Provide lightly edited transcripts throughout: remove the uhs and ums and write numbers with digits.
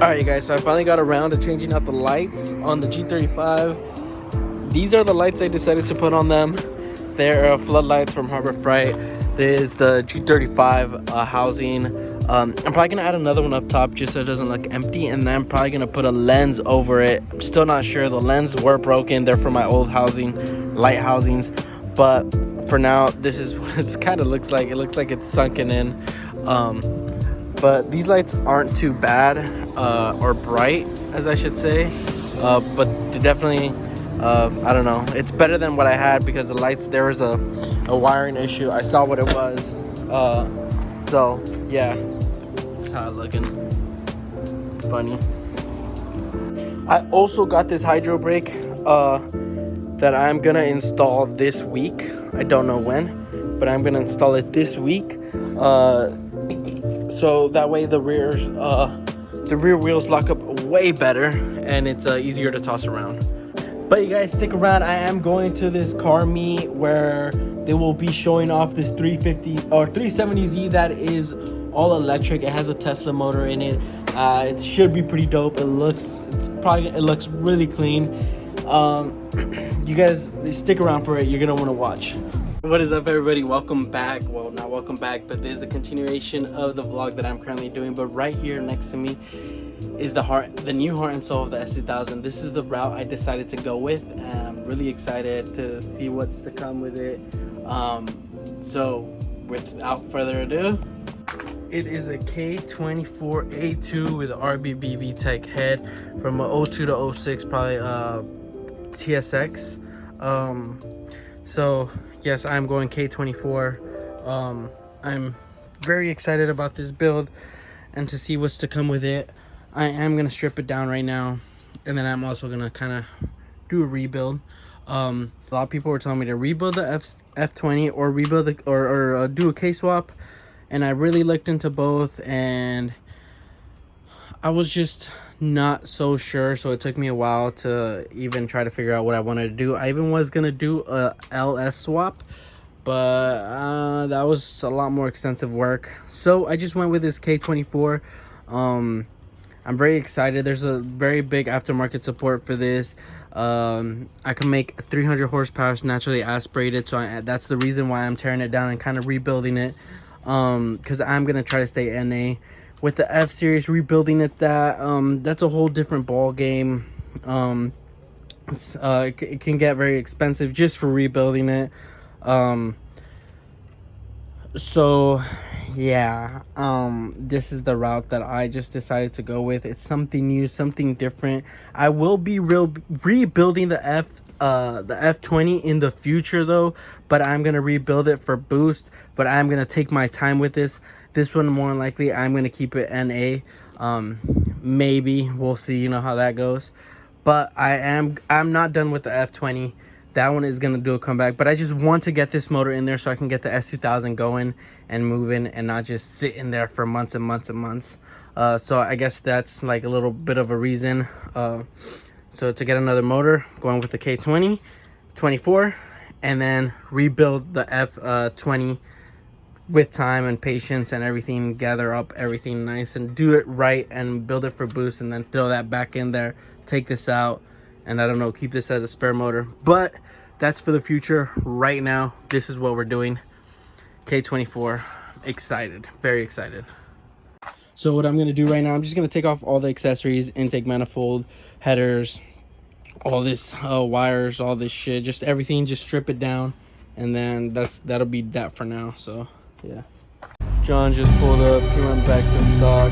Alright guys, so I finally got around to changing out the lights on the G35. These are the lights I decided to put on them. They're floodlights from Harbor Freight. There's the G35 housing. I'm probably gonna add another one up top just so it doesn't look empty, and then I'm probably gonna put a lens over it. I'm still not sure. The lenses were broken. They're from my old housing, light housings. But for now, this is what it kind of looks like. It looks like it's sunken in. But these lights aren't too bad or bright, as I should say, but they definitely I don't know, it's better than what I had because the lights, there was a wiring issue. I saw what it was, so yeah, that's how it's looking. It's funny. I also got this hydro brake that I'm gonna install this week. I don't know when, but I'm gonna install it this week. So that way the rear wheels lock up way better and it's easier to toss around. But you guys stick around. I am going to this car meet where they will be showing off this 350 or 370Z that is all electric. It has a Tesla motor in it. It should be pretty dope. It looks really clean. You guys stick around for it. You're gonna want to watch. What is up, everybody? Welcome back. Well, not welcome back, but this is a continuation of the vlog that I'm currently doing. But right here next to me is the new heart and soul of the S2000. This is the route I decided to go with. I'm really excited to see what's to come with it. So without further ado, it is a K24A2 with RBB VTEC head from a 02 to 06, probably TSX. So yes, I'm going K24. I'm very excited about this build and to see what's to come with it. I am gonna strip it down right now, and then I'm also gonna kind of do a rebuild. A lot of people were telling me to rebuild the F20 or rebuild the, or do a K swap, and I really looked into both, and I was just not so sure, so it took me a while to even try to figure out what I wanted to do. I even was gonna do a LS swap, but that was a lot more extensive work, so I just went with this K24. I'm very excited. There's a very big aftermarket support for this. I can make 300 horsepower naturally aspirated, so that's the reason why I'm tearing it down and kind of rebuilding it, because I'm gonna try to stay NA. With the F series, rebuilding it, that's a whole different ball game. It can get very expensive just for rebuilding it. So yeah, this is the route that I just decided to go with. It's something new, something different. I will be rebuilding the F20 in the future though, but I'm gonna rebuild it for boost. But I'm gonna take my time with this. This one, more than likely, I'm gonna keep it NA. Maybe we'll see. You know how that goes. But I'm not done with the F20. That one is gonna do a comeback. But I just want to get this motor in there so I can get the S2000 going and moving, and not just sit in there for months and months and months. So I guess that's like a little bit of a reason. So to get another motor, going with the K20, 24, and then rebuild the F20. With time and patience and everything, gather up everything nice and do it right and build it for boost, and then throw that back in there, take this out, and I don't know, keep this as a spare motor. But that's for the future. Right now, this is what we're doing. K24, excited, very excited. So what I'm gonna do right now, I'm just gonna take off all the accessories, intake manifold, headers, all this wires, all this shit, just everything, just strip it down, and then that'll be that for now. So yeah, John just pulled up. He went back to stock.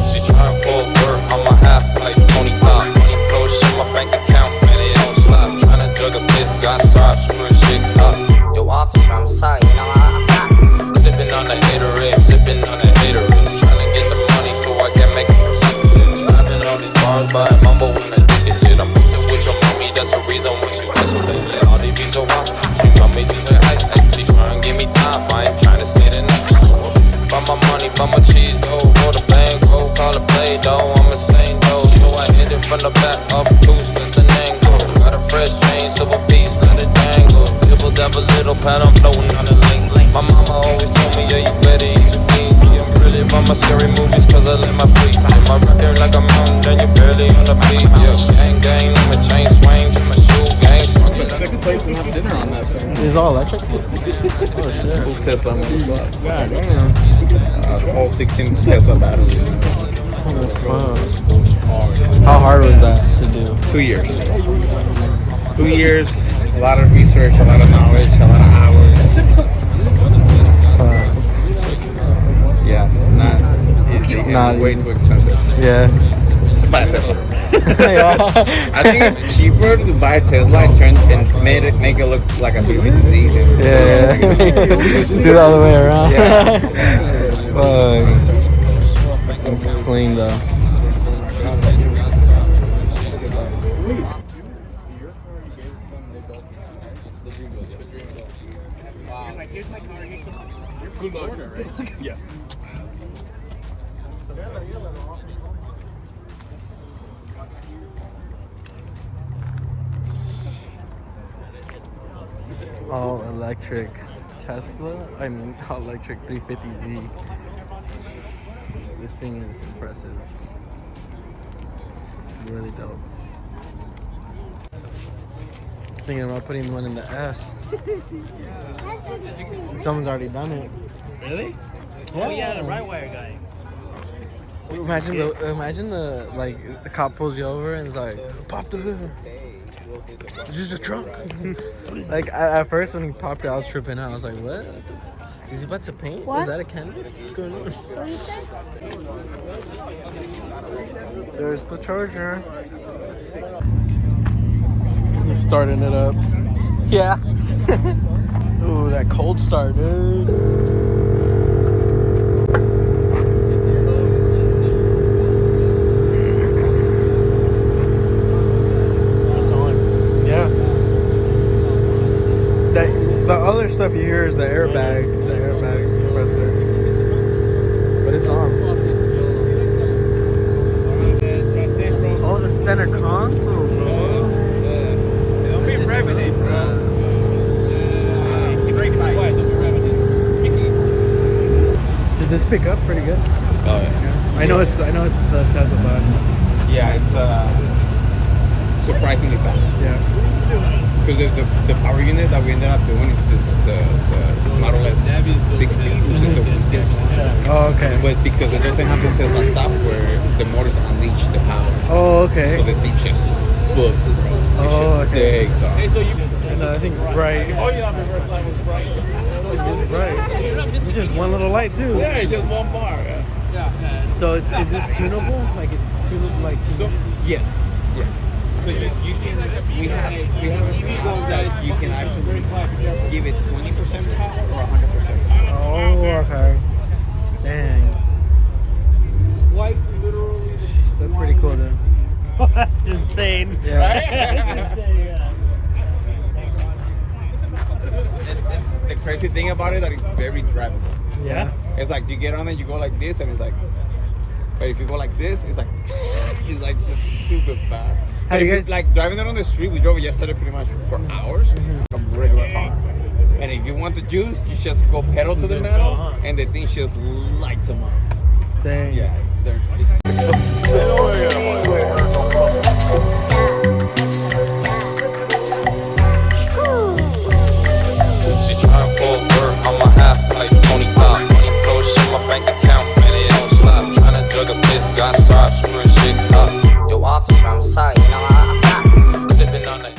She trying for work, I'm a half like Tony Top. Money flow, shit my bank account, man, it don't stop. Trying to jug up this, got stops, screw shit cop. Yo, officer, I'm sorry, you know, I'll stop. Sipping cheese dough, roll the bank, go call it play dough. I'm insane though, so I hit it from the back, up loose, that's an angle. Got a fresh chain, silver piece, let it dangle. Dibble dabble, little pad, I'm floating on the link. My mama always told me, yeah, you better eat your meat. I'm really about my scary movies, cause I let my freaks. In my record like a mountain, then you barely on the beat. Yeah, gang, gang, I'm a chain swing, trim my shoe, gang. Put 6 plates and have dinner on that thing. It's all electric? Oh shit. Full Tesla model. God damn. Whole 16 Tesla batteries. Oh, fuck. How hard was that to do? 2 years. 2 years, a lot of research, a lot of knowledge, a lot of hours. Yeah, not easy. Not Way easy. too expensive. Yeah. Just buy a Tesla. Yeah. I think it's cheaper to buy a Tesla and make it look like a 350Z. Yeah. Do it all the way around. Yeah. Fuck. Looks clean though. All electric Tesla. I mean, all electric 350Z. This thing is impressive. Really dope. I was thinking about putting one in the S. Someone's already done it. Really? Yeah. Oh yeah, the right wire guy. Imagine the like the cop pulls you over and is like, pop the hood. It's just a trunk. Like at first when he popped it, I was tripping out. I was like, what? Is he about to paint? What? Is that a canvas? What's going on? What do you say? There's the charger. He's starting it up. Yeah. Ooh, that cold start, dude. Yeah. The other stuff you hear is the airbag compressor. But it's on. Oh, the center console, bro. Don't be revenue, bro. Does this pick up pretty good? Oh yeah. I know it's the Tesla buttons. Yeah, it's surprisingly fast. Yeah. Because the power unit that we ended up doing is the Model S60, which is the weakest one. Oh, okay. But because it doesn't have the Tesla software, the motors unleash the power. Oh, okay. So the thing just books, bro. It Oh, just okay. takes off. And I think it's bright. Oh, yeah, the first light was bright. It's bright. It's just one little light too. Yeah, it's just one bar. Yeah. So is this tunable? Like it's tunable, like. So yes. So you can we have a thing that you can actually give it 20% power or 100% power. Oh, okay. Dang. That's pretty cool, then. That's insane. Yeah. That's insane, yeah. And the crazy thing about it that it's very drivable. Yeah. It's like you get on it, you go like this, and it's like. But if you go like this, it's like just stupid fast. How do you If guys- like driving it on the street? We drove it yesterday pretty much for hours. A regular car. And if you want the juice, you just go pedal to the metal, and the thing just lights them up. Dang. Yeah, it's